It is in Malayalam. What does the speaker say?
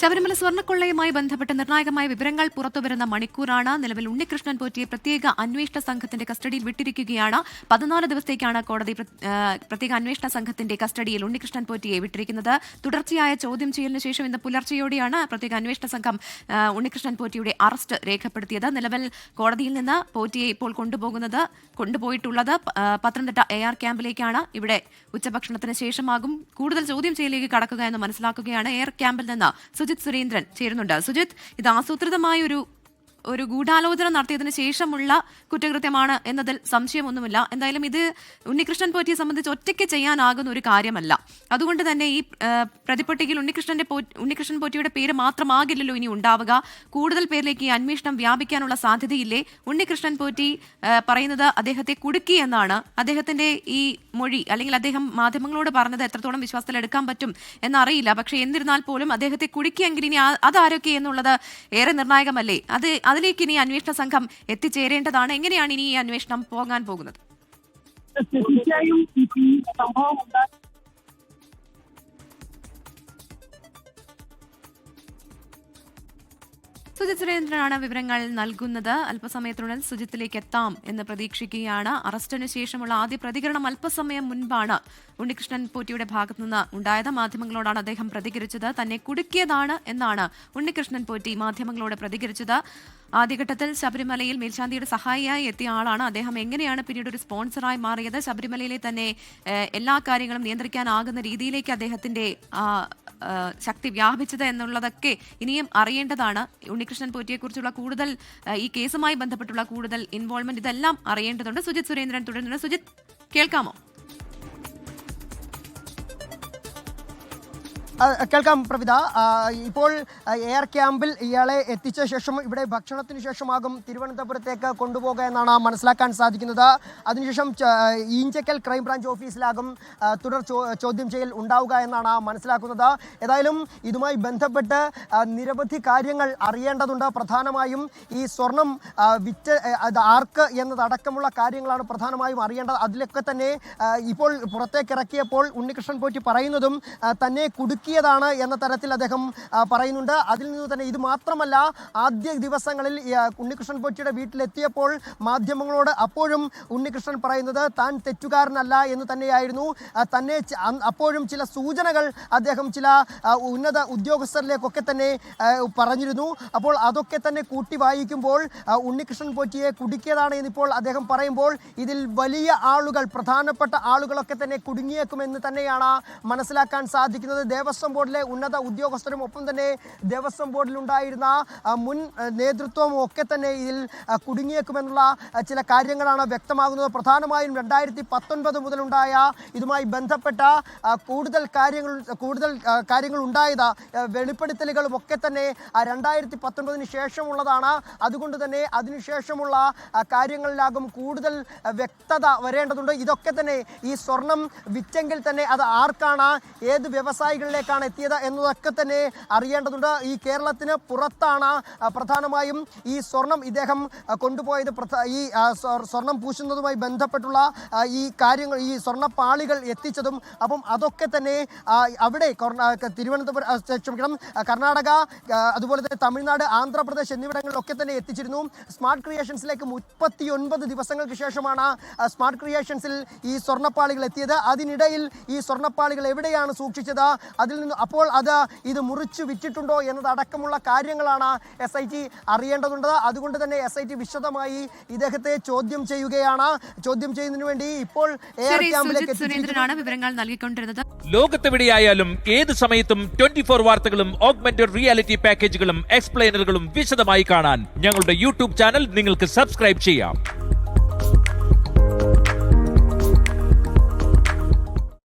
ശബരിമല സ്വർണ്ണക്കൊള്ളയുമായി ബന്ധപ്പെട്ട് നിർണായകമായ വിവരങ്ങൾ പുറത്തുവരുന്ന മണിക്കൂറാണ്. നിലവിൽ ഉണ്ണികൃഷ്ണൻ പോറ്റിയെ പ്രത്യേക അന്വേഷണ സംഘത്തിന്റെ കസ്റ്റഡിയിൽ വിട്ടിരിക്കുകയാണ്. 14 ദിവസത്തേക്കാണ് കോടതി പ്രത്യേക അന്വേഷണ സംഘത്തിന്റെ കസ്റ്റഡിയിൽ ഉണ്ണികൃഷ്ണൻ പോറ്റിയെ വിട്ടിരിക്കുന്നത്. തുടർച്ചയായ ചോദ്യം ചെയ്യലിന് ശേഷം ഇന്ന് പുലർച്ചെയോടെയാണ് പ്രത്യേക അന്വേഷണ സംഘം ഉണ്ണികൃഷ്ണൻ പോറ്റിയുടെ അറസ്റ്റ് രേഖപ്പെടുത്തിയത്. നിലവിൽ കോടതിയിൽ നിന്ന് പോറ്റിയെ ഇപ്പോൾ കൊണ്ടുപോയിട്ടുള്ളത് പത്തനംതിട്ട AR ക്യാമ്പിലേക്കാണ്. ഇവിടെ ഉച്ചഭക്ഷണത്തിന് ശേഷമാകും കൂടുതൽ ചോദ്യം ചെയ്യലിലേക്ക് കടക്കുക എന്ന് മനസ്സിലാക്കുകയാണ്. AR ക്യാമ്പിൽ നിന്ന് സുജിത് സുരേന്ദ്രൻ ചേരുന്നുണ്ട്. സുജിത്, ഇത് ആസൂത്രിതമായ ഒരു ഗൂഢാലോചന നടത്തിയതിനു ശേഷമുള്ള കുറ്റകൃത്യമാണ് എന്നതിൽ സംശയമൊന്നുമില്ല. എന്തായാലും ഇത് ഉണ്ണികൃഷ്ണൻ പോറ്റിയെ സംബന്ധിച്ച് ഒറ്റയ്ക്ക് ചെയ്യാനാകുന്ന ഒരു കാര്യമല്ല. അതുകൊണ്ട് തന്നെ ഈ പ്രതിപട്ടികയിൽ ഉണ്ണികൃഷ്ണൻ പോറ്റിയുടെ പേര് മാത്രമാകില്ലല്ലോ ഇനി ഉണ്ടാവുക. കൂടുതൽ പേരിലേക്ക് ഈ അന്വേഷണം വ്യാപിക്കാനുള്ള സാധ്യതയില്ലേ? ഉണ്ണികൃഷ്ണൻ പോറ്റി പറയുന്നത് അദ്ദേഹത്തെ കുടുക്കി എന്നാണ്. അദ്ദേഹത്തിന്റെ ഈ മൊഴി അല്ലെങ്കിൽ അദ്ദേഹം മാധ്യമങ്ങളോട് പറഞ്ഞത് എത്രത്തോളം വിശ്വാസത്തിൽ എടുക്കാൻ പറ്റും എന്നറിയില്ല. പക്ഷേ എന്നിരുന്നാൽ പോലും അദ്ദേഹത്തെ കുടുക്കിയെങ്കിൽ ഇനി അതാരൊക്കെ എന്നുള്ളത് ഏറെ നിർണായകമല്ലേ? അതിലേക്ക് ഇനി അന്വേഷണ സംഘം എത്തിച്ചേരേണ്ടതാണ്. എങ്ങനെയാണ് ഇനി ഈ അന്വേഷണം പോകാൻ പോകുന്നത്? തീർച്ചയായും ഈ സംഭവം സുജിത് സുരേന്ദ്രനാണ് വിവരങ്ങൾ നൽകുന്നത്. അല്പസമയത്തിനുള്ളിൽ സുജിത്തിലേക്ക് എത്താം എന്ന് പ്രതീക്ഷിക്കുകയാണ്. അറസ്റ്റിന് ശേഷമുള്ള ആദ്യ പ്രതികരണം അല്പസമയം മുൻപാണ് ഉണ്ണികൃഷ്ണൻ പോറ്റിയുടെ ഭാഗത്തുനിന്ന് ഉണ്ടായത്. മാധ്യമങ്ങളോടാണ് അദ്ദേഹം പ്രതികരിച്ചത്. തന്നെ കുടുക്കിയതാണ് എന്നാണ് ഉണ്ണികൃഷ്ണൻ പോറ്റി മാധ്യമങ്ങളോട് പ്രതികരിച്ചത്. ആദ്യഘട്ടത്തിൽ ശബരിമലയിൽ മേൽശാന്തിയുടെ സഹായിയായി എത്തിയ ആളാണ് അദ്ദേഹം. എങ്ങനെയാണ് പിന്നീട് ഒരു സ്പോൺസറായി മാറിയത്? ശബരിമലയിലെ തന്നെ എല്ലാ കാര്യങ്ങളും നിയന്ത്രിക്കാനാകുന്ന രീതിയിലേക്ക് അദ്ദേഹത്തിന്റെ ശക്തി വ്യാപിച്ചത് എന്നുള്ളതൊക്കെ ഇനിയും അറിയേണ്ടതാണ്. ഉണ്ണികൃഷ്ണൻ പോറ്റിയെക്കുറിച്ചുള്ള കൂടുതൽ ഈ കേസുമായി ബന്ധപ്പെട്ടുള്ള കൂടുതൽ ഇൻവോൾവ്മെന്റ് ഇതെല്ലാം അറിയേണ്ടതുണ്ട്. സുജിത് സുരേന്ദ്രൻ തുടരുന്നുണ്ട്. സുജിത്, കേൾക്കാമോ? കേൾക്കാം പ്രവിത. ഇപ്പോൾ AR ക്യാമ്പിൽ ഇയാളെ എത്തിച്ച ശേഷം ഇവിടെ ഭക്ഷണത്തിന് ശേഷമാകും തിരുവനന്തപുരത്തേക്ക് കൊണ്ടുപോകുക എന്നാണ് മനസ്സിലാക്കാൻ സാധിക്കുന്നത്. അതിനുശേഷം ഈഞ്ചക്കൽ ക്രൈംബ്രാഞ്ച് ഓഫീസിലാകും തുടർ ചോദ്യം ചെയ്യൽ ഉണ്ടാവുക എന്നാണ് മനസ്സിലാക്കുന്നത്. ഏതായാലും ഇതുമായി ബന്ധപ്പെട്ട് നിരവധി കാര്യങ്ങൾ അറിയേണ്ടതുണ്ട്. പ്രധാനമായും ഈ സ്വർണം വിറ്റ് ആർക്ക് എന്നതടക്കമുള്ള കാര്യങ്ങളാണ് പ്രധാനമായും അറിയേണ്ടത്. അതിലൊക്കെ തന്നെ ഇപ്പോൾ പുറത്തേക്കിറക്കിയപ്പോൾ ഉണ്ണികൃഷ്ണൻ പോറ്റി പറയുന്നതും തന്നെ കുടുക്കിയതാണ് എന്ന തരത്തിൽ അദ്ദേഹം പറയുന്നുണ്ട്. അതിൽ നിന്ന് തന്നെ ഇത് മാത്രമല്ല, ആദ്യ ദിവസങ്ങളിൽ ഉണ്ണികൃഷ്ണൻ പോറ്റിയുടെ വീട്ടിലെത്തിയപ്പോൾ മാധ്യമങ്ങളോട് അപ്പോഴും ഉണ്ണികൃഷ്ണൻ പറയുന്നത് താൻ തെറ്റുകാരനല്ല എന്ന് തന്നെയായിരുന്നു. തന്നെ അപ്പോഴും ചില സൂചനകൾ അദ്ദേഹം ചില ഉന്നത ഉദ്യോഗസ്ഥരിലേക്കൊക്കെ തന്നെ പറഞ്ഞിരുന്നു. അപ്പോൾ അതൊക്കെ തന്നെ കൂട്ടി വായിക്കുമ്പോൾ ഉണ്ണികൃഷ്ണൻ പോറ്റിയെ കുടുക്കിയതാണ് എന്നിപ്പോൾ അദ്ദേഹം പറയുമ്പോൾ ഇതിൽ വലിയ ആളുകൾ, പ്രധാനപ്പെട്ട ആളുകളൊക്കെ തന്നെ കുടുങ്ങിയേക്കുമെന്ന് തന്നെയാണ് മനസ്സിലാക്കാൻ സാധിക്കുന്നത്. ദേവസ്വം ബോർഡിലെ ഉന്നത ഉദ്യോഗസ്ഥരും ഒപ്പം തന്നെ ദേവസ്വം ബോർഡിലുണ്ടായിരുന്ന മുൻ നേതൃത്വവും ഒക്കെ തന്നെ ഇതിൽ കുടുങ്ങിയേക്കുമെന്നുള്ള ചില കാര്യങ്ങളാണ് വ്യക്തമാകുന്നത്. പ്രധാനമായും 2019 മുതലുണ്ടായ ഇതുമായി ബന്ധപ്പെട്ട കൂടുതൽ കാര്യങ്ങൾ ഉണ്ടായത് വെളിപ്പെടുത്തലുകളും ഒക്കെ തന്നെ 2019 ശേഷമുള്ളതാണ്. അതുകൊണ്ട് തന്നെ അതിനുശേഷമുള്ള കാര്യങ്ങളിലാകും കൂടുതൽ വ്യക്തത വരേണ്ടതുണ്ട്. ഇതൊക്കെ തന്നെ ഈ സ്വർണം വിറ്റെങ്കിൽ തന്നെ അത് ആർക്കാണ്, ഏത് വ്യവസായികളിലേക്കാണ് എത്തിയത് എന്നതൊക്കെ തന്നെ അറിയേണ്ടതുണ്ട്. ഈ കേരളത്തിന് പുറത്താണ് പ്രധാനമായും ഈ സ്വർണം ഇദ്ദേഹം കൊണ്ടുപോയത്. ഈ സ്വർണം പൂശുന്നതുമായി ബന്ധപ്പെട്ടുള്ള ഈ കാര്യങ്ങൾ, ഈ സ്വർണ്ണപ്പാളികൾ എത്തിച്ചതും. അപ്പം അതൊക്കെ തന്നെ അവിടെ ക്ഷമിക്കണം, കർണാടക, അതുപോലെ തന്നെ തമിഴ്നാട്, ആന്ധ്രാപ്രദേശ് എന്നിവിടങ്ങളിലൊക്കെ തന്നെ എത്തിച്ചിരുന്നു. സ്മാർട്ട് ക്രിയേഷൻസിലേക്ക് 39 ദിവസങ്ങൾക്ക് ശേഷമാണ് സ്മാർട്ട് ക്രിയേഷൻസിൽ ഈ സ്വർണ്ണപ്പാളികൾ എത്തിയത്. അതിനിടയിൽ ഈ സ്വർണ്ണപ്പാളികൾ എവിടെയാണ് സൂക്ഷിച്ചത്, അതിൽ നിന്ന് അപ്പോൾ ഇത് മുറിച്ചു വിറ്റിട്ടുണ്ടോ എന്നതടക്കമുള്ള കാര്യങ്ങളാണ് SIT അറിയേണ്ടതുണ്ട്. അതുകൊണ്ട് തന്നെ SIT വിശദമായി ഇദ്ദേഹത്തെ ചോദ്യം ചെയ്യുകയാണ്. ചോദ്യം ചെയ്യുന്നതിന് വേണ്ടി ഇപ്പോൾ AR ക്യാമ്പിലേക്ക് സുരേന്ദ്രനാണ് വിവരങ്ങൾ നൽകിക്കൊണ്ടിരുന്നത്. ലോകത്തെവിടെയായാലും ഏത് സമയത്തും 24 വാർത്തകളും ഓഗ്മെന്റഡ് റിയാലിറ്റി പാക്കേജുകളും എക്സ്പ്ലെയിനറുകളും വിശദമായി കാണാൻ ഞങ്ങളുടെ YouTube ചാനൽ നിങ്ങൾക്ക് സബ്സ്ക്രൈബ് ചെയ്യാം.